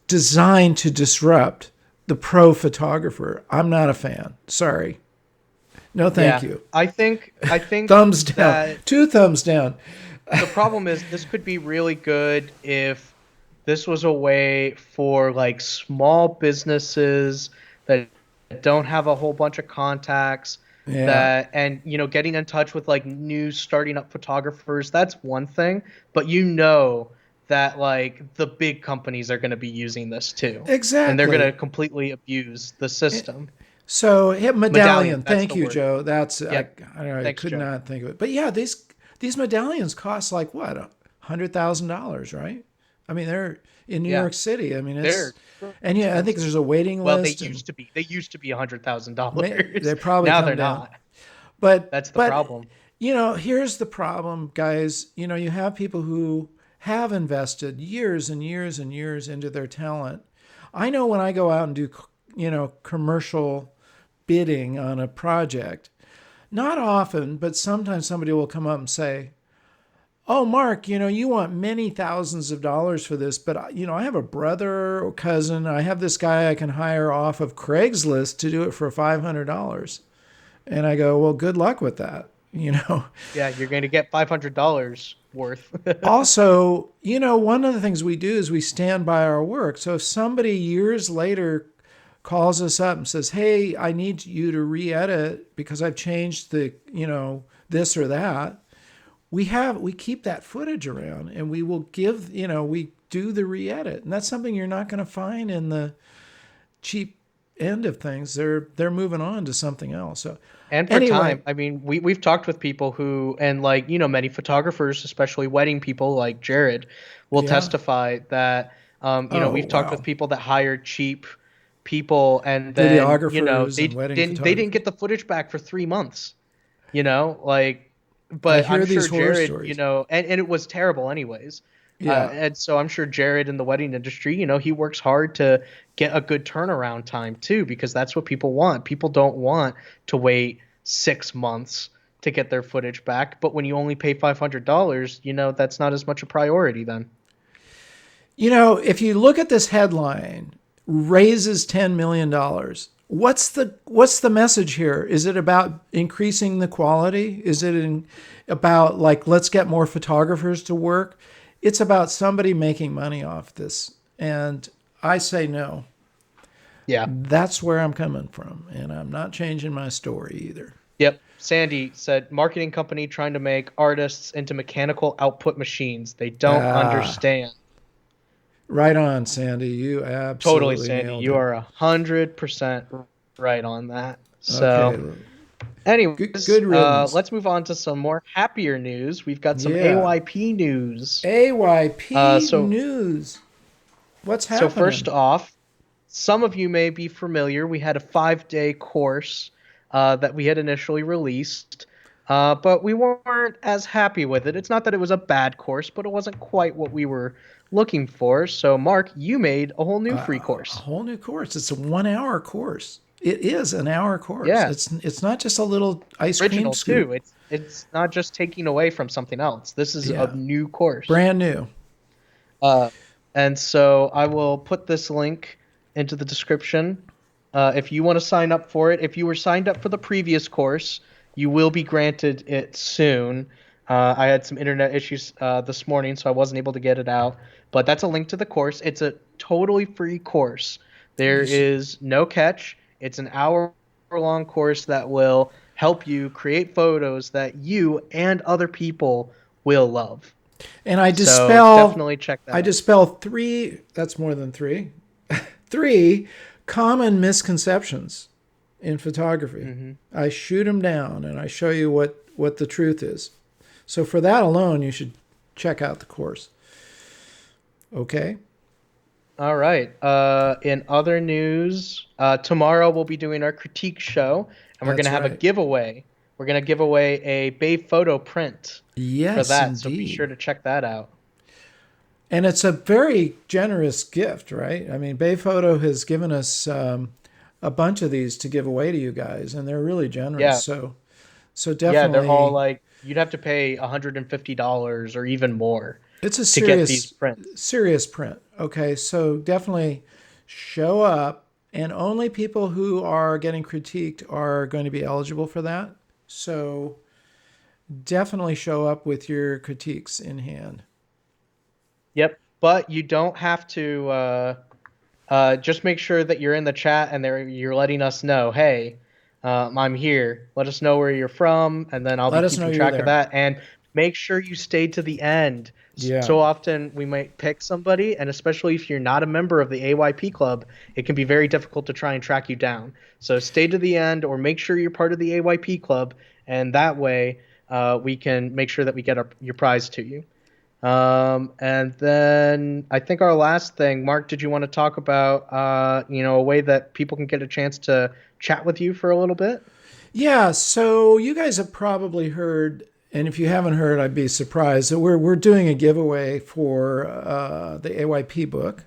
Speaker 1: designed to disrupt the pro photographer. I'm not a fan. Sorry, no, thank
Speaker 2: Yeah.
Speaker 1: you.
Speaker 2: I think
Speaker 1: Thumbs down,
Speaker 2: that
Speaker 1: two thumbs down.
Speaker 2: the problem is this could be really good if this was a way for like small businesses that don't have a whole bunch of contacts
Speaker 1: Yeah,
Speaker 2: that and getting in touch with like new starting up photographers. That's one thing, but that like the big companies are going to be using this too, and they're going to
Speaker 1: exactly.
Speaker 2: completely abuse the system.
Speaker 1: So hit
Speaker 2: Medallion,
Speaker 1: medallion.
Speaker 2: that's
Speaker 1: Thank
Speaker 2: the
Speaker 1: you,
Speaker 2: word.
Speaker 1: Joe. That's
Speaker 2: Yep.
Speaker 1: I
Speaker 2: Thanks,
Speaker 1: could
Speaker 2: Joe.
Speaker 1: not think of it. But yeah, these medallions cost like what, $100,000, right? I mean, they're in New
Speaker 2: Yeah.
Speaker 1: York City. I mean,
Speaker 2: They're
Speaker 1: and yeah, I think
Speaker 2: expensive.
Speaker 1: there's a waiting
Speaker 2: Well, they
Speaker 1: list, and
Speaker 2: used to be. They used to be
Speaker 1: they
Speaker 2: $100,000.
Speaker 1: probably
Speaker 2: Now
Speaker 1: come
Speaker 2: they're
Speaker 1: down.
Speaker 2: not.
Speaker 1: But
Speaker 2: That's the problem.
Speaker 1: here's the problem, guys. You have people who have invested years and years and years into their talent. I know when I go out and do commercial bidding on a project, not often, but sometimes somebody will come up and say, "Oh, Mark, you want many thousands of dollars for this, but I have a brother or cousin. I have this guy I can hire off of Craigslist to do it for $500." And I go, "Well, good luck with that."
Speaker 2: Yeah, you're going to get $500 worth.
Speaker 1: Also, one of the things we do is we stand by our work. So if somebody years later calls us up and says, "Hey, I need you to re-edit because I've changed this or that," we keep that footage around, and we will we do the re-edit. And that's something you're not going to find in the cheap end of things. They're moving on to something else. So
Speaker 2: And for
Speaker 1: anyway,
Speaker 2: time, I mean, we've talked with people who, and like, many photographers, especially wedding people like Jared, will
Speaker 1: yeah.
Speaker 2: testify that,
Speaker 1: Oh,
Speaker 2: we've talked with
Speaker 1: wow.
Speaker 2: people that hired cheap people and then,
Speaker 1: Videographers and wedding
Speaker 2: they didn't
Speaker 1: photographers.
Speaker 2: get the footage back for 3 months, like,
Speaker 1: I
Speaker 2: but I'm
Speaker 1: hear these
Speaker 2: sure
Speaker 1: horror
Speaker 2: Jared,
Speaker 1: stories.
Speaker 2: and it was terrible anyways.
Speaker 1: Yeah.
Speaker 2: And so I'm sure Jared in the wedding industry, he works hard to get a good turnaround time too, because that's what people want. People don't want to wait 6 months to get their footage back. But when you only pay $500, that's not as much a priority then.
Speaker 1: If you look at this headline, raises $10 million. What's the message here? Is it about increasing the quality? Is it about like let's get more photographers to work? It's about somebody making money off this, and I say no.
Speaker 2: Yeah.
Speaker 1: That's where I'm coming from, and I'm not changing my story either.
Speaker 2: Yep. Sandy said marketing company trying to make artists into mechanical output machines. They don't
Speaker 1: Ah,
Speaker 2: understand.
Speaker 1: right on, Sandy. You
Speaker 2: Totally,
Speaker 1: absolutely
Speaker 2: Sandy.
Speaker 1: nailed
Speaker 2: You
Speaker 1: it.
Speaker 2: are 100% right on that.
Speaker 1: Okay,
Speaker 2: So, anyways,
Speaker 1: good riddance.
Speaker 2: let's move on to some more happier news. We've got some
Speaker 1: Yeah.
Speaker 2: AYP news.
Speaker 1: AYP
Speaker 2: So,
Speaker 1: news. What's
Speaker 2: so first
Speaker 1: happening?
Speaker 2: off, some of you may be familiar. We had a 5-day course that we had initially released, but we weren't as happy with it. It's not that it was a bad course, but it wasn't quite what we were looking for. So, Mark, you made a whole new free
Speaker 1: A
Speaker 2: course.
Speaker 1: whole new course. It's a 1 hour course. It is an hour course.
Speaker 2: Yeah,
Speaker 1: It's not just a little ice cream
Speaker 2: original
Speaker 1: scoop.
Speaker 2: too. It's not just taking away from something else. This is a
Speaker 1: Yeah,
Speaker 2: new course.
Speaker 1: brand new.
Speaker 2: Uh, and so I will put this link into the description. If you want to sign up for it, if you were signed up for the previous course, you will be granted it soon. I had some internet issues this morning, so I wasn't able to get it out. But that's a link to the course. It's a totally free course. There
Speaker 1: You should,
Speaker 2: is no catch. It's an hour-long course that will help you create photos that you and other people will love.
Speaker 1: and I
Speaker 2: So
Speaker 1: dispel.
Speaker 2: definitely check
Speaker 1: I
Speaker 2: that out.
Speaker 1: dispel three. That's more than three. Three common misconceptions in photography.
Speaker 2: Hmm.
Speaker 1: I shoot them down and I show you what the truth is. So for that alone, you should check out the course. Okay.
Speaker 2: All right. In other news, tomorrow we'll be doing our critique show, and we're going to
Speaker 1: That's
Speaker 2: have a
Speaker 1: right.
Speaker 2: giveaway we're gonna give away a Bay photo print for
Speaker 1: Yes,
Speaker 2: that. So be sure
Speaker 1: indeed.
Speaker 2: to check that out.
Speaker 1: And it's a very generous gift, right? I mean, Bay Photo has given us a bunch of these to give away to you guys, and they're really generous.
Speaker 2: Yeah,
Speaker 1: So
Speaker 2: yeah, they're all
Speaker 1: definitely,
Speaker 2: like you'd have to pay $150 or even more
Speaker 1: it's a
Speaker 2: to get these
Speaker 1: serious,
Speaker 2: prints.
Speaker 1: serious print. Okay, so definitely show up, and only people who are getting critiqued are going to be eligible for that. So definitely show up with your critiques in hand.
Speaker 2: Yep, but you don't have to. Just make sure that you're in the chat and you're letting us know, hey, I'm here. Let us know where you're from, and then I'll be
Speaker 1: Let us know
Speaker 2: keeping
Speaker 1: you're
Speaker 2: track of
Speaker 1: there.
Speaker 2: that. And make sure you stay to the end.
Speaker 1: Yeah.
Speaker 2: So often we might pick somebody, and especially if you're not a member of the AYP club, it can be very difficult to try and track you down. So stay to the end, or make sure you're part of the AYP club, and that way we can make sure that we get your prize to you. And then I think our last thing, Mark, did you want to talk about, a way that people can get a chance to chat with you for a little bit?
Speaker 1: Yeah, so you guys have probably heard, and if you haven't heard, I'd be surprised that we're doing a giveaway for the AYP book.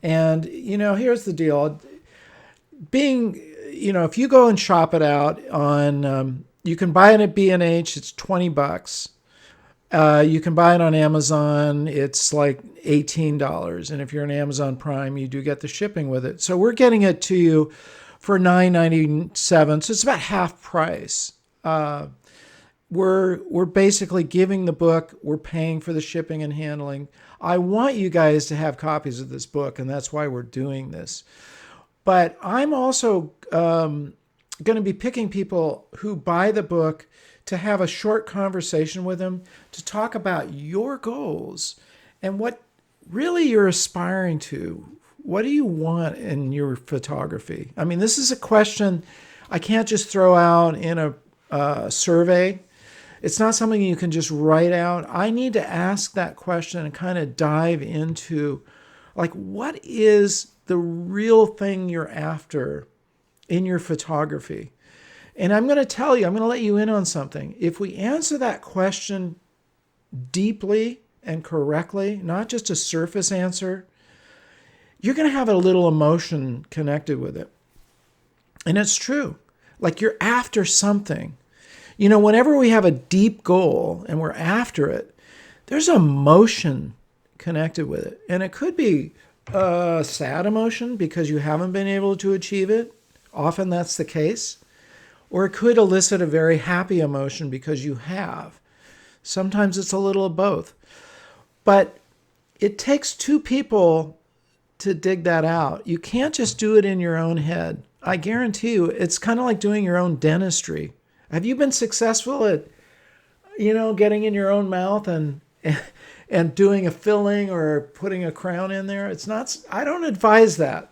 Speaker 1: And here's the deal: being, if you go and shop it out on, you can buy it at B&H. It's $20. You can buy it on Amazon. It's like $18, and if you're an Amazon Prime, you do get the shipping with it. So we're getting it to you for $9.97. So it's about half price. We're basically giving the book. We're paying for the shipping and handling. I want you guys to have copies of this book, and that's why we're doing this. But I'm also going to be picking people who buy the book to have a short conversation with them to talk about your goals and what really you're aspiring to. What do you want in your photography? I mean, this is a question I can't just throw out in a survey. It's not something you can just write out. I need to ask that question and kind of dive into, like, what is the real thing you're after in your photography? And I'm going to tell you, I'm going to let you in on something. If we answer that question deeply and correctly, not just a surface answer, you're going to have a little emotion connected with it. And it's true. Like, you're after something. Whenever we have a deep goal and we're after it, there's emotion connected with it. And it could be a sad emotion because you haven't been able to achieve it. Often that's the case. Or it could elicit a very happy emotion because you have. Sometimes it's a little of both. But it takes two people to dig that out. You can't just do it in your own head. I guarantee you, it's kind of like doing your own dentistry. Have you been successful at, getting in your own mouth and doing a filling or putting a crown in there? It's not, I don't advise that.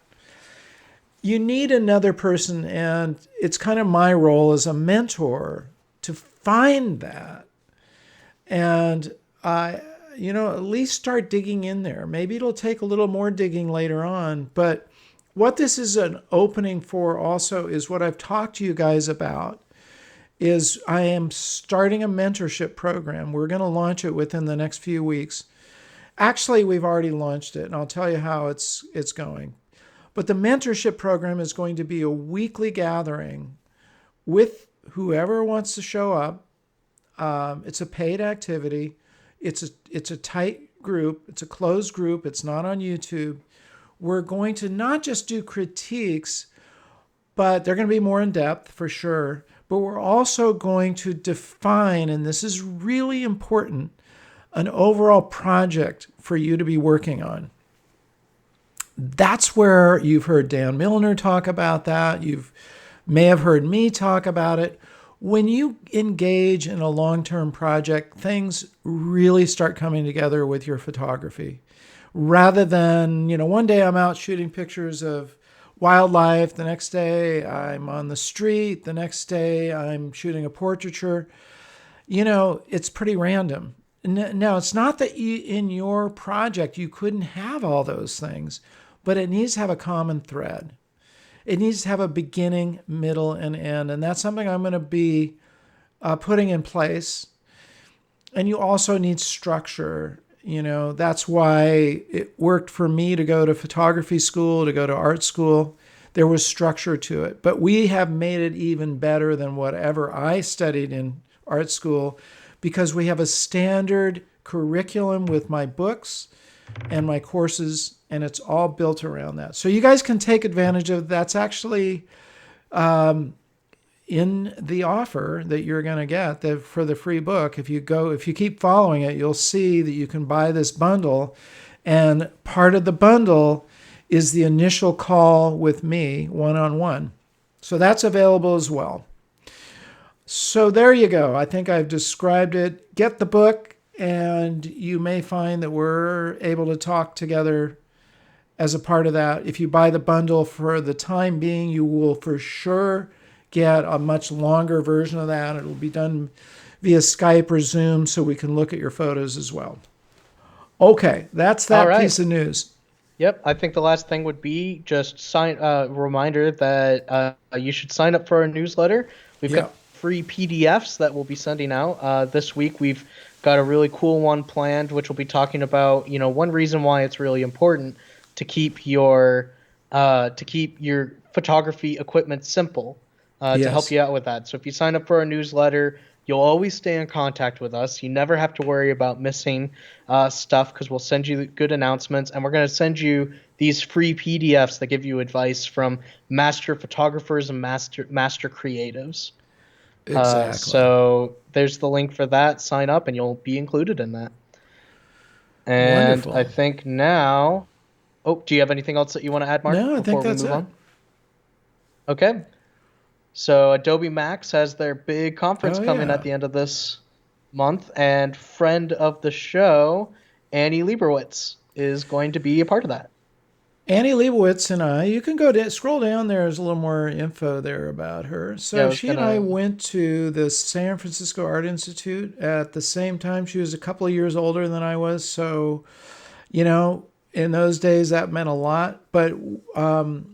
Speaker 1: You need another person, and it's kind of my role as a mentor to find that. And at least start digging in there. Maybe it'll take a little more digging later on, but what this is an opening for also is what I've talked to you guys about is I am starting a mentorship program. We're going to launch it within the next few weeks. Actually, we've already launched it, and I'll tell you how it's going. But the mentorship program is going to be a weekly gathering with whoever wants to show up. It's a paid activity. It's a tight group. It's a closed group. It's not on YouTube. We're going to not just do critiques, but they're going to be more in depth for sure. But we're also going to define, and this is really important, an overall project for you to be working on. That's where you've heard Dan Milner talk about that. You may have heard me talk about it. When you engage in a long-term project, things really start coming together with your photography. Rather than, one day I'm out shooting pictures of wildlife, the next day I'm on the street, the next day I'm shooting a portraiture. It's pretty random. Now, it's not that in your project you couldn't have all those things, but it needs to have a common thread. It needs to have a beginning, middle, and end. And that's something I'm going to be putting in place. And you also need structure. That's why it worked for me to go to photography school, to go to art school. There was structure to it. But we have made it even better than whatever I studied in art school, because we have a standard curriculum with my books and my courses, and it's all built around that. So you guys can take advantage of that's actually in the offer that you're going to get for the free book. If you keep following it, you'll see that you can buy this bundle, and part of the bundle is the initial call with me one-on-one. So that's available as well. So there you go. I think I've described it. Get the book, and you may find that we're able to talk together as a part of that. If you buy the bundle for the time being, you will for sure get a much longer version of that. It will be done via Skype or Zoom, so we can look at your photos as well. Okay, that's
Speaker 2: All
Speaker 1: that
Speaker 2: right.
Speaker 1: piece of news.
Speaker 2: Yep, I think the last thing would be just reminder that you should sign up for our newsletter. We've
Speaker 1: Yeah.
Speaker 2: got free PDFs that we'll be sending out. This week we've got a really cool one planned, which will be talking about, one reason why it's really important to keep your photography equipment simple, to help
Speaker 1: Yes.
Speaker 2: you out with that. So if you sign up for our newsletter, you'll always stay in contact with us. You never have to worry about missing stuff, because we'll send you good announcements, and we're going to send you these free PDFs that give you advice from master photographers and master creatives.
Speaker 1: Exactly.
Speaker 2: So there's the link for that. Sign up, and you'll be included in that. And I
Speaker 1: Wonderful.
Speaker 2: think now, do you have anything else that you want to add, Mark,
Speaker 1: No, I think
Speaker 2: before we
Speaker 1: that's
Speaker 2: move
Speaker 1: it.
Speaker 2: on? Okay. So Adobe Max has their big conference
Speaker 1: Oh,
Speaker 2: coming at
Speaker 1: yeah.
Speaker 2: the end of this month, and friend of the show, Annie Leibovitz, is going to be a part of that.
Speaker 1: Annie Leibovitz and I, you can scroll down, there's a little more info there about her.
Speaker 2: Yeah, I
Speaker 1: So
Speaker 2: was
Speaker 1: she and I
Speaker 2: gonna.
Speaker 1: went to the San Francisco Art Institute at the same time. She was a couple of years older than I was. So, in those days that meant a lot. But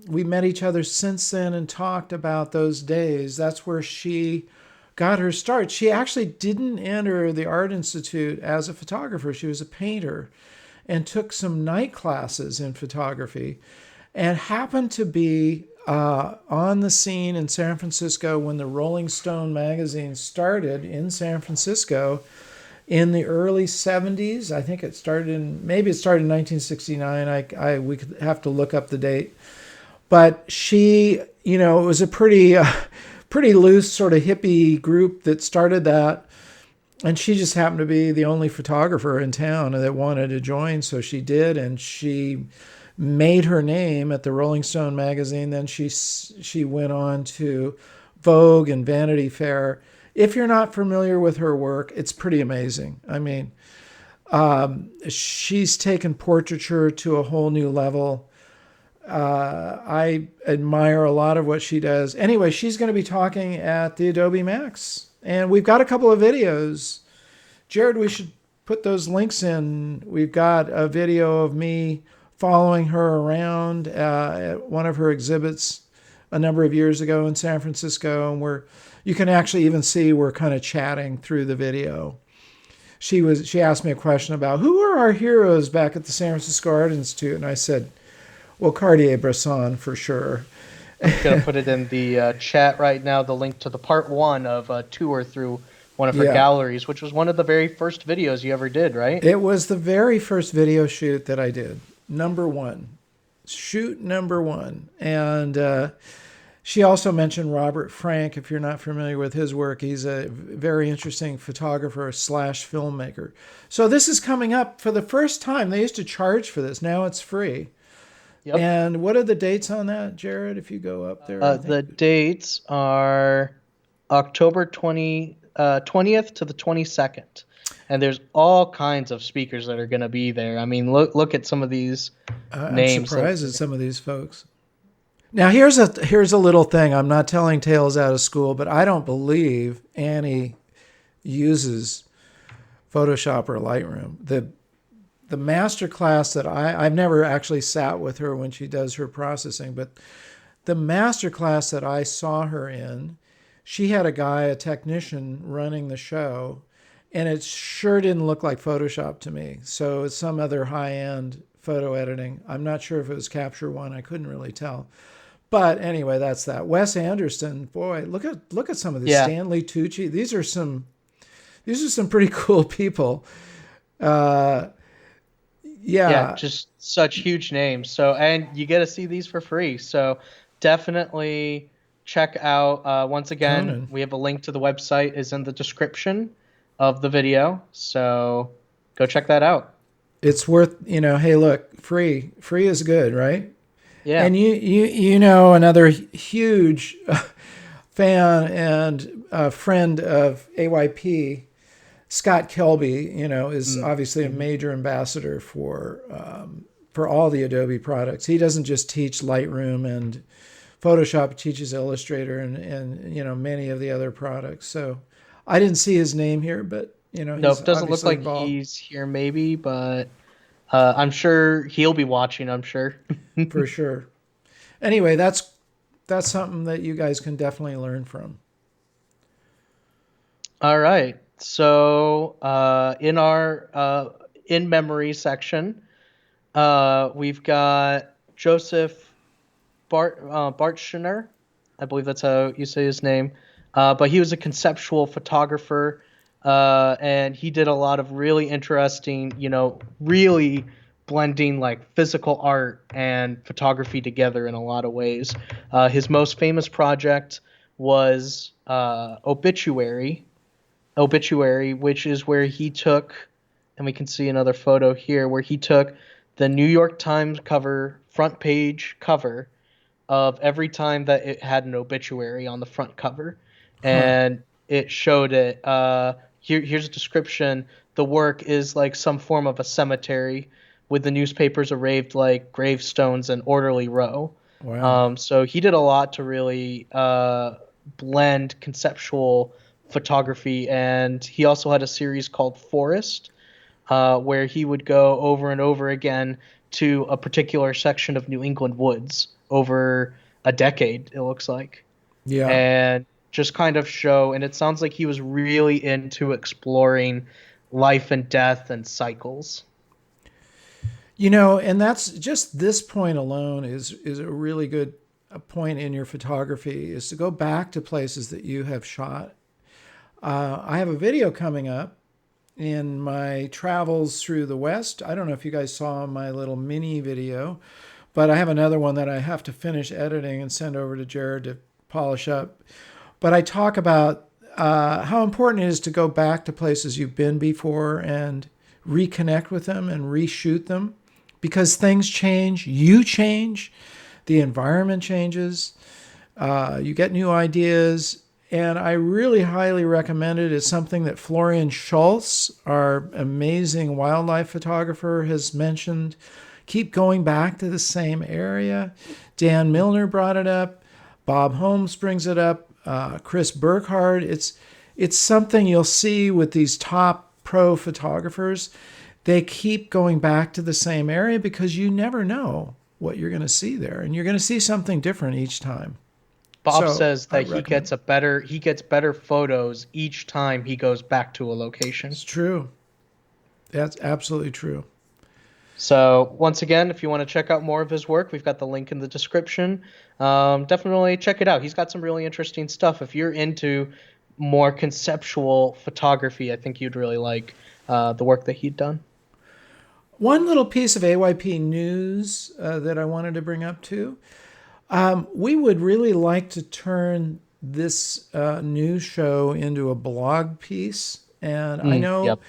Speaker 1: we met each other since then and talked about those days. That's where she got her start. She actually didn't enter the Art Institute as a photographer, she was a painter, and took some night classes in photography, and happened to be on the scene in San Francisco when the Rolling Stone magazine started in San Francisco in the early 70s. I think it started in 1969. We could have to look up the date. But she, it was a pretty loose sort of hippie group that started that. And she just happened to be the only photographer in town that wanted to join, so she did, and she made her name at the Rolling Stone magazine. Then she went on to Vogue and Vanity Fair. If you're not familiar with her work, it's pretty amazing. I mean, she's taken portraiture to a whole new level. I admire a lot of what she does. Anyway, she's going to be talking at the Adobe Max. And we've got a couple of videos. Jared, we should put those links in. We've got a video of me following her around at one of her exhibits a number of years ago in San Francisco. And you can actually even see we're kind of chatting through the video. She asked me a question about who are our heroes back at the San Francisco Art Institute. And I said, well, Cartier-Bresson for sure.
Speaker 2: I'm gonna put it in the chat right now. The link to the part 1 of a tour through one of her
Speaker 1: Yeah.
Speaker 2: galleries, which was one of the very first videos you ever did, right?
Speaker 1: It was the very first video shoot that I did. Number 1. Shoot number 1. And she also mentioned Robert Frank. If you're not familiar with his work, he's a very interesting photographer / filmmaker. So this is coming up for the first time. They used to charge for this. Now it's free.
Speaker 2: Yep.
Speaker 1: And what are the dates on that, Jared, if you go up there?
Speaker 2: The dates are October 20th to the 22nd. And there's all kinds of speakers that are going to be there. I mean, look at some of these
Speaker 1: I'm
Speaker 2: names.
Speaker 1: surprised at some of these folks. Now, here's a little thing. I'm not telling tales out of school, but I don't believe Annie uses Photoshop or Lightroom. The master class that I've never actually sat with her when she does her processing, but the master class that I saw her in, she had a guy, a technician, running the show, and it sure didn't look like Photoshop to me. So it's some other high-end photo editing. I'm not sure if it was Capture One. I couldn't really tell. But anyway, that's that. Wes Anderson, boy, look at some of the
Speaker 2: Yeah.
Speaker 1: Stanley Tucci. These are some pretty cool people. Uh,
Speaker 2: Yeah,
Speaker 1: yeah,
Speaker 2: just such huge names. So, and you get to see these for free. So, definitely check out. Once again,
Speaker 1: Conan.
Speaker 2: we have a link to the website is in the description of the video. So, go check that out.
Speaker 1: It's worth, hey, look, free is good, right?
Speaker 2: Yeah.
Speaker 1: And you know another huge fan and friend of AYP, Scott Kelby, is obviously a
Speaker 2: Mm-hmm.
Speaker 1: major ambassador for all the Adobe products. He doesn't just teach Lightroom and Photoshop; he teaches Illustrator and many of the other products. So I didn't see his name here, but he's
Speaker 2: Nope, doesn't look
Speaker 1: obviously
Speaker 2: like
Speaker 1: involved
Speaker 2: he's here, maybe, but I'm sure he'll be watching. I'm sure.
Speaker 1: for sure. Anyway, that's something that you guys can definitely learn from.
Speaker 2: All right. So, in our in memory section, we've got Joseph Bartschener. I believe that's how you say his name. But he was a conceptual photographer, and he did a lot of really interesting, really blending like physical art and photography together in a lot of ways. His most famous project was Obituary, which is where he took, and we can see another photo here, where he took the New York Times front page cover of every time that it had an obituary on the front cover,
Speaker 1: Huh.
Speaker 2: and it showed it. Here's a description. The work is like some form of a cemetery with the newspapers arrayed like gravestones in orderly row.
Speaker 1: Wow.
Speaker 2: So he did a lot to really blend conceptual photography, and he also had a series called Forest, where he would go over and over again to a particular section of New England woods over a decade, it looks like,
Speaker 1: Yeah.
Speaker 2: and just kind of show. And it sounds like he was really into exploring life and death and cycles.
Speaker 1: And that's just this point alone is a really good point in your photography is to go back to places that you have shot. I have a video coming up in my travels through the West. I don't know if you guys saw my little mini video, but I have another one that I have to finish editing and send over to Jared to polish up. But I talk about how important it is to go back to places you've been before and reconnect with them and reshoot them because things change, you change, the environment changes, you get new ideas. And I really highly recommend it. It's something that Florian Schultz, our amazing wildlife photographer, has mentioned. Keep going back to the same area. Dan Milner brought it up. Bob Holmes brings it up. Chris Burkhardt. It's something you'll see with these top pro photographers. They keep going back to the same area because you never know what you're going to see there, and you're going to see something different each time.
Speaker 2: Bob
Speaker 1: So
Speaker 2: says
Speaker 1: I
Speaker 2: that
Speaker 1: recommend.
Speaker 2: he gets better photos each time he goes back to a location.
Speaker 1: It's true. That's absolutely true.
Speaker 2: So once again, if you want to check out more of his work, we've got the link in the description. Definitely check it out. He's got some really interesting stuff. If you're into more conceptual photography, I think you'd really like the work that he'd done.
Speaker 1: One little piece of AYP news that I wanted to bring up too. We would really like to turn this news show into a blog piece. And I know
Speaker 2: Yep.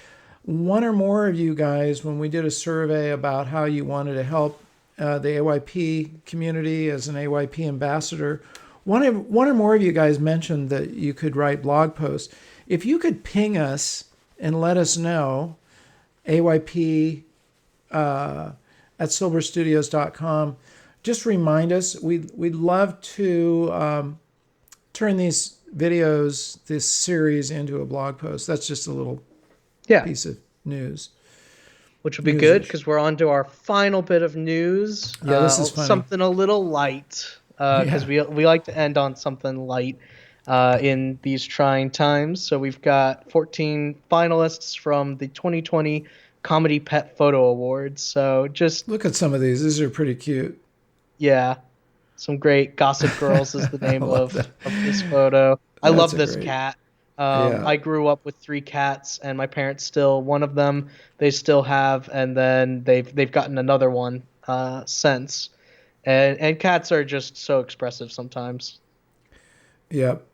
Speaker 1: one or more of you guys, when we did a survey about how you wanted to help the AYP community as an AYP ambassador, one or more of you guys mentioned that you could write blog posts. If you could ping us and let us know, AYP at silberstudios.com, just remind us. We'd love to turn these videos, this series, into a blog post. That's just a little
Speaker 2: Yeah,
Speaker 1: piece of news.
Speaker 2: which would be good
Speaker 1: News-ish.
Speaker 2: because we're on to our final bit of news.
Speaker 1: Yeah, this is funny.
Speaker 2: Something a little light because
Speaker 1: Yeah.
Speaker 2: we like to end on something light. in these trying times. So we've got 14 finalists from the 2020 Comedy Pet Photo Awards. So just,
Speaker 1: Look at some of these. These are pretty cute.
Speaker 2: yeah, some great Gossip Girls is the
Speaker 1: I
Speaker 2: name
Speaker 1: love that.
Speaker 2: of this photo. I
Speaker 1: That's
Speaker 2: love
Speaker 1: a
Speaker 2: this
Speaker 1: great.
Speaker 2: cat.
Speaker 1: Yeah.
Speaker 2: I grew up with three cats, and my parents still one of them they still have, and then they've gotten another one since. And cats are just so expressive sometimes.
Speaker 1: Yep.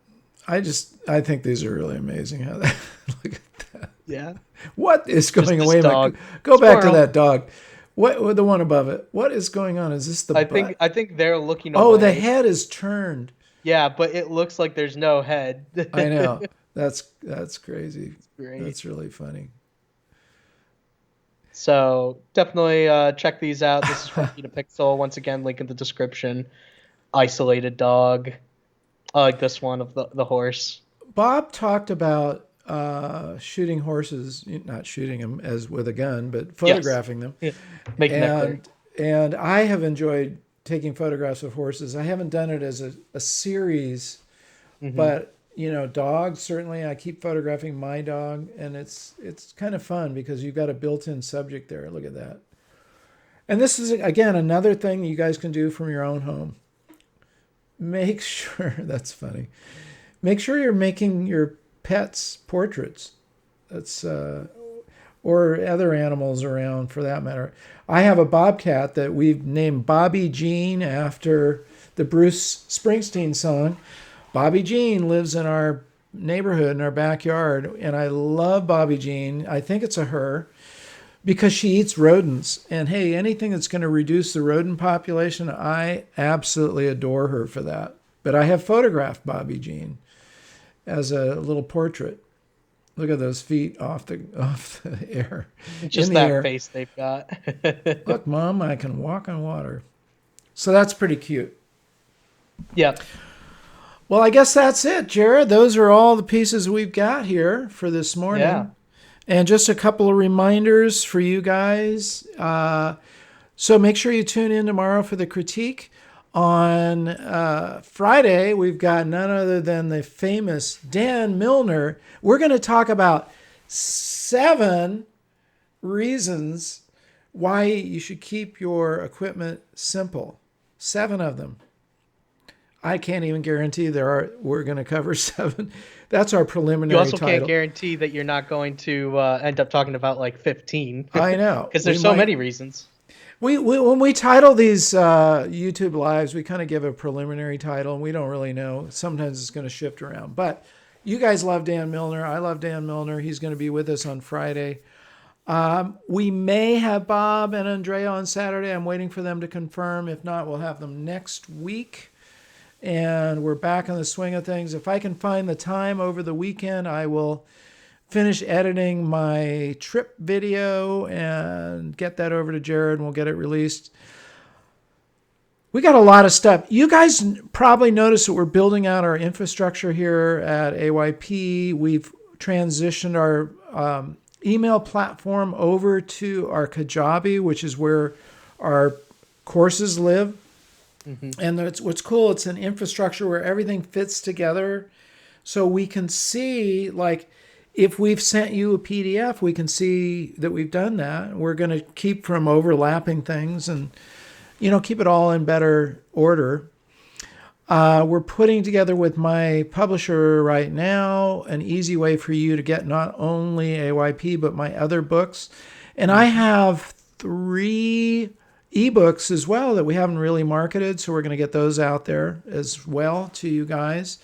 Speaker 1: I think these are really amazing. How that, look at that.
Speaker 2: Yeah,
Speaker 1: What is
Speaker 2: just
Speaker 1: going
Speaker 2: this
Speaker 1: away?
Speaker 2: dog,
Speaker 1: Go back to
Speaker 2: squirrel.
Speaker 1: that dog. What the one above it? What is going on? Is this the butt?
Speaker 2: I think they're looking
Speaker 1: Oh, the
Speaker 2: away.
Speaker 1: head is turned.
Speaker 2: Yeah, but it looks like there's no head.
Speaker 1: I know. That's crazy.
Speaker 2: Great.
Speaker 1: That's really funny.
Speaker 2: So definitely check these out. This is from Peter Pixel. Once again, link in the description. Isolated dog. I like this one of the horse.
Speaker 1: Bob talked about shooting horses, not shooting them as with a gun, but
Speaker 2: Yes.
Speaker 1: photographing them.
Speaker 2: Yeah. Making that clear.
Speaker 1: And I have enjoyed taking photographs of horses. I haven't done it as a series,
Speaker 2: Hmm.
Speaker 1: but dogs certainly. I keep photographing my dog, and it's kind of fun because you've got a built-in subject there. Look at that. And this is again another thing you guys can do from your own home. Make sure that's funny. Make sure you're making your pets portraits. That's or other animals around for that matter. I have a bobcat that we've named Bobby Jean after the Bruce Springsteen song. Bobby Jean lives in our neighborhood in our backyard, and I love Bobby Jean. I think it's a her because she eats rodents. And hey, anything that's going to reduce the rodent population, I absolutely adore her for that. But I have photographed Bobby Jean as a little portrait. Look at those feet off the air, in
Speaker 2: Just
Speaker 1: the
Speaker 2: that
Speaker 1: air.
Speaker 2: face they've got.
Speaker 1: Look, Mom, I can walk on water. So that's pretty cute.
Speaker 2: Yep.
Speaker 1: Well, I guess that's it, Jared. Those are all the pieces we've got here for this
Speaker 2: Yeah.
Speaker 1: morning. And just a couple of reminders for you guys. So make sure you tune in tomorrow for the critique. On Friday, we've got none other than the famous Dan Milner. We're going to talk about 7 reasons why you should keep your equipment simple. 7 of them. I can't even guarantee we're going to cover 7. That's our
Speaker 2: You
Speaker 1: preliminary
Speaker 2: also can't
Speaker 1: title.
Speaker 2: guarantee that you're not going to end up talking about like 15
Speaker 1: I know.
Speaker 2: because
Speaker 1: We
Speaker 2: there's so
Speaker 1: might
Speaker 2: many reasons.
Speaker 1: we when we title these YouTube lives, we kind of give a preliminary title, and we don't really know. Sometimes it's going to shift around. But you guys love Dan Milner. I love Dan Milner. He's going to be with us on Friday. We may have Bob and Andrea on Saturday. I'm waiting for them to confirm. If not, we'll have them next week. And we're back in the swing of things. If I can find the time over the weekend, I will finish editing my trip video and get that over to Jared, and we'll get it released. We got a lot of stuff. You guys probably noticed that we're building out our infrastructure here at AYP. We've transitioned our email platform over to our Kajabi, which is where our courses live. And what's cool, it's an infrastructure where everything fits together. So we can see, like, if we've sent you a PDF, we can see that we've done that. We're going to keep from overlapping things and, keep it all in better order. We're putting together with my publisher right now an easy way for you to get not only AYP, but my other books. And I have 3 ebooks as well that we haven't really marketed, so we're going to get those out there as well to you guys.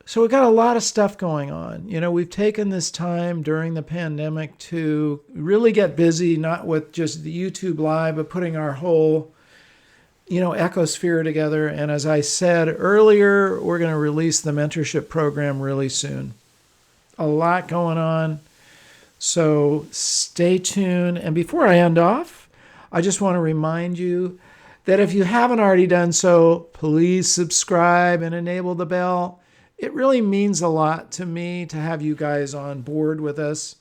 Speaker 1: So we've got a lot of stuff going on. We've taken this time during the pandemic to really get busy, not with just the YouTube Live, but putting our whole, ecosphere together. And as I said earlier, we're going to release the mentorship program really soon. A lot going on. So stay tuned. And before I end off, I just want to remind you that if you haven't already done so, please subscribe and enable the bell. It really means a lot to me to have you guys on board with us.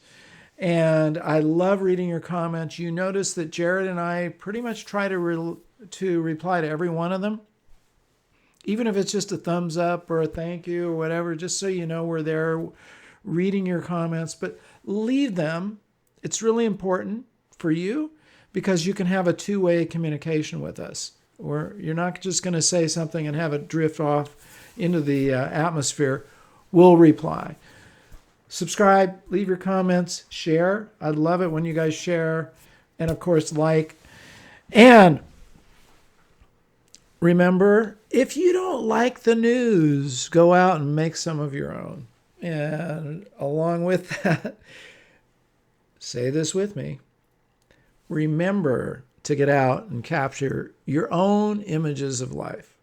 Speaker 1: And I love reading your comments. You notice that Jared and I pretty much try to reply to every one of them. even if it's just a thumbs up or a thank you or whatever, just so you know we're there reading your comments. But leave them. It's really important for you because you can have a two-way communication with us. Or you're not just going to say something and have it drift off into the atmosphere. We'll reply. Subscribe, leave your comments, share. I'd love it when you guys share. And of course, like. And remember, if you don't like the news, go out and make some of your own. And along with that, say this with me. Remember to get out and capture your own images of life.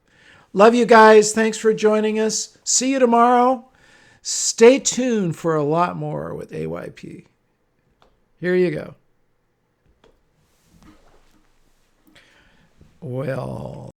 Speaker 1: Love you guys. Thanks for joining us. See you tomorrow. Stay tuned for a lot more with AYP. Here you go. Well,